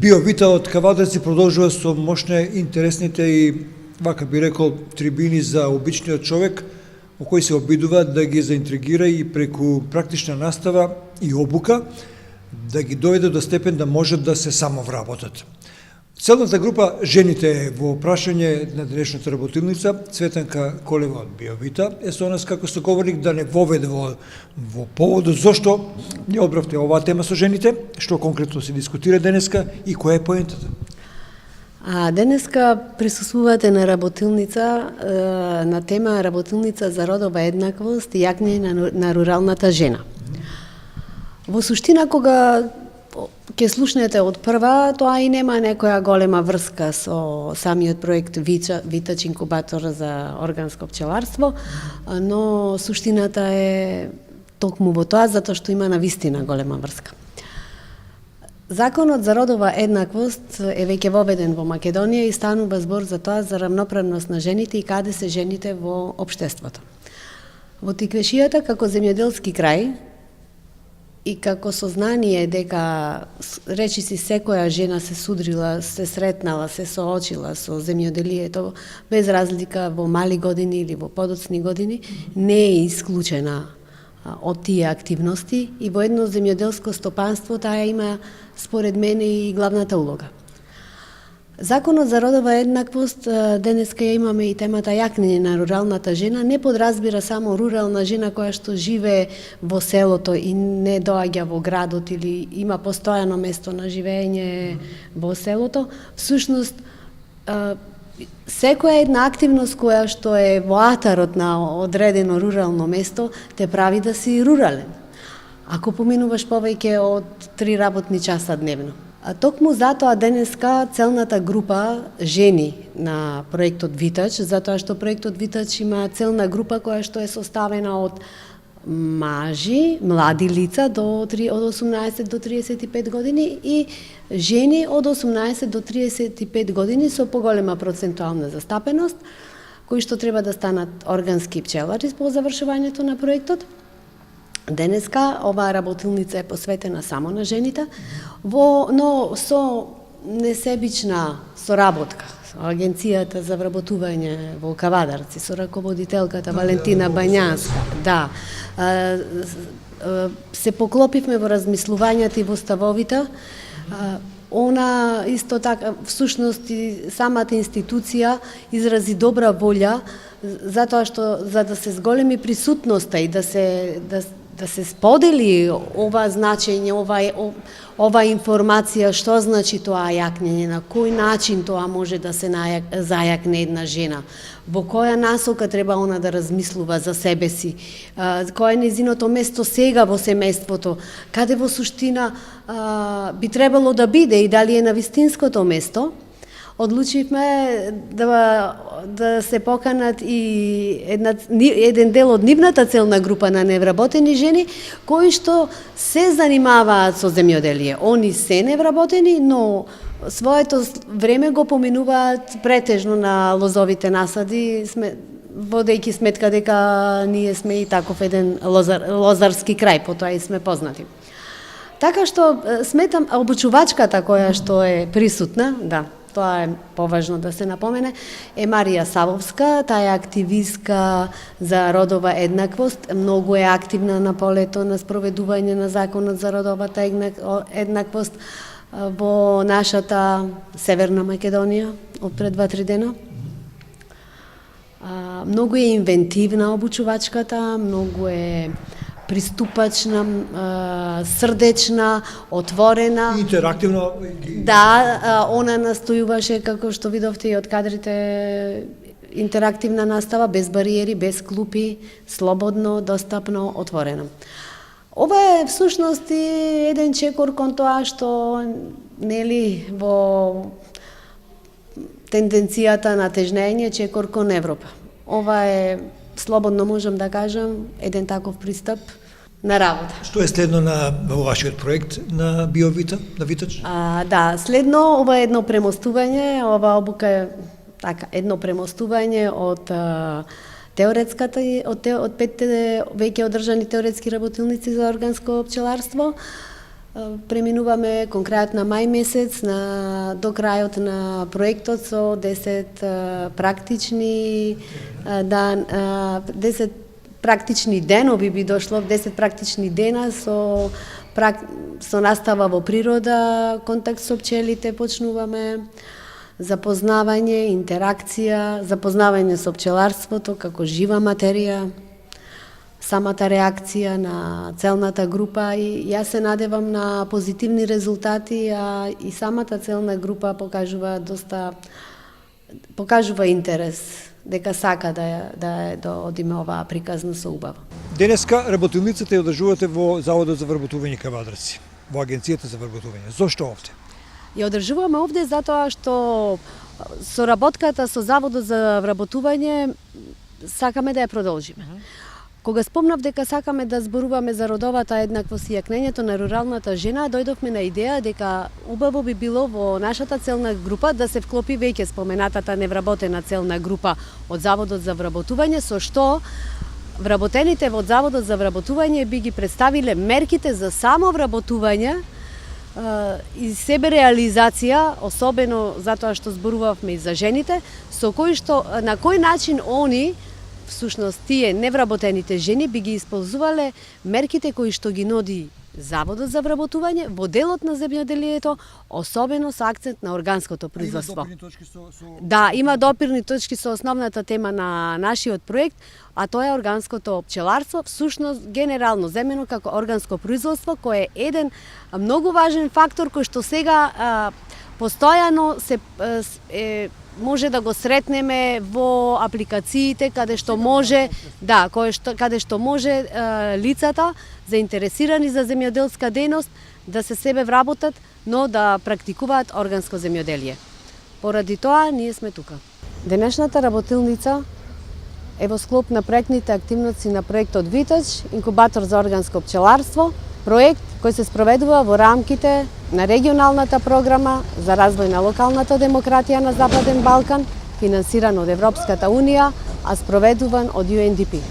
Биовита од Кавадарци продолжува со мощне, интересните и, вака би рекол, трибини за обичниот човек, во кој се обидува да ги заинтригира и преку практична настава и обука, да ги доведе до степен да можат да се самовработат. Целната група жените е во прашање на денешната работилница, Цветанка Колева од Биовита, е со нас како соговорник да не воведе во поводот зошто не одбравте оваа тема со жените, што конкретно се дискутира денеска и која е поентата? Денеска присуствувате на работилница, на тема работилница за родова еднаквост и јакње на руралната жена. Во суштина, кога ќе слушнете од прва, тоа и нема некоја голема врска со самиот проект Витач инкубатор за органско пчеларство, но суштината е токму во тоа, затоа што има навистина голема врска. Законот за родова еднаквост е веќе воведен во Македонија и станува збор за тоа за равноправност на жените и каде се жените во општеството. Во Тиквешијата како земјоделски крај и како сознание дека речиси секоја жена се судрила, се сретнала, се соочила со земјоделието без разлика во мали години или во подоцни години, не е исклучена од тие активности и во едно земјоделско стопанство таа има според мене и главната улога. Законот за родова еднаквост, денеска ја имаме и темата јакнење на руралната жена, не подразбира само рурална жена која што живее во селото и не доаѓа во градот или има постојано место на живење во селото. Всушност, секоја една активност која што е во атарот на одредено рурално место те прави да си рурален. Ако поминуваш повеќе од 3 работни часа дневно. А токму затоа денеска целната група жени на проектот Витач, затоа што проектот Витач има целна група која што е составена од мажи, млади лица од 18 до 35 години и жени од 18 до 35 години со поголема процентуална застапеност, кои што треба да станат органски пчелари по завршувањето на проектот. Денеска оваа работилница е посветена само на жените, но со несебична соработка со Агенцијата за вработување во Кавадарци, со раководителката Валентина Бањанска. Да, се поклопивме во размислувањата и во ставовите. Она исто така, всушност и самата институција изрази добра волја, затоа што за да се зголеми присутноста и да се сподели ова значење, ова информација, што значи тоа јакнење, на кој начин тоа може да се зајакне една жена, во која насока треба она да размислува за себе си, кој е незиното место сега во семејството, каде во суштина би требало да биде и дали е на вистинското место. Одлучивме да се поканат и еден дел од нивната целна група на невработени жени, кои што се занимаваат со земјоделие. Они се невработени, но своето време го поминуваат претежно на лозовите насади, водејќи сметка дека ние сме и таков еден лозарски крај, по тоа и сме познати. Така што сметам обучувачката која што е присутна, да, тоа е поважно да се напомене, е Марија Савовска, таа е активистка за родова еднаквост, многу е активна на полето на спроведување на законот за родовата еднаквост во нашата Северна Македонија од пред 2-3 дена. Многу е инвентивна обучувачката, многу е приступачна, срдечна, отворена. Интерактивно. Да, она настојуваше, како што видовте и од кадрите, интерактивна настава, без бариери, без клупи, слободно, достапно, отворено. Ова е всушност и еден чекор кон тоа што нели во тенденцијата на тежнење чекор кон Европа. Ова е, слободно можам да кажам, еден таков пристап на работа. Што е следно на вашиот проект на Биовита, на Витач? Да, следно ова е едно премостување, ова обука е така, едно премостување од теоретската од 5 веќе одржани теоретски работилници за органско пчеларство Преминуваме кон крајот на мај месец до крајот на проектот со 10 практични 10 практични денови би дошло, 10 практични дена со настава во природа, контакт со пчелите почнуваме, запознавање, интеракција, запознавање со пчеларството како жива материја, самата реакција на целната група и јас се надевам на позитивни резултати, а и самата целна група покажува интерес, дека сака да одиме оваа приказна со убаво. Денеска работилницата ја одржувате во Заводот за вработување Кавадарци, во Агенцијата за вработување. Зошто овде? Ја одржуваме овде затоа што соработката со Заводот за вработување сакаме да ја продолжиме. Кога спомнав дека сакаме да зборуваме за родовата еднаквост и јакнењето на руралната жена, дојдовме на идеја дека убаво би било во нашата целна група да се вклопи веќе споменатата невработена целна група од Заводот за вработување, со што вработените во Заводот за вработување би ги представиле мерките за самовработување и себе реализација, особено затоа што зборувавме и за жените, на кој начин они всушност тие невработените жени би ги исползувале мерките кои што ги нуди Заводот за вработување во делот на земјоделието, особено со акцент на органското производство. Да, има допирни точки со основната тема на нашиот проект, а тоа е органското пчеларство, всушност генерално земено како органско производство, кој е еден многу важен фактор кој што сега постојано може да го сретнеме во апликациите каде што може, каде што може лицата заинтересирани за земјоделска дејност да се себе вработат, но да практикуваат органско земјоделие. Поради тоа ние сме тука. Денешната работилница е во склоп на проектните активности на проектот Виточ, инкубатор за органско пчеларство, проект кој се спроведува во рамките на регионалната програма за развој на локалната демократија на Западен Балкан, финансиран од Европската Унија, а спроведуван од UNDP.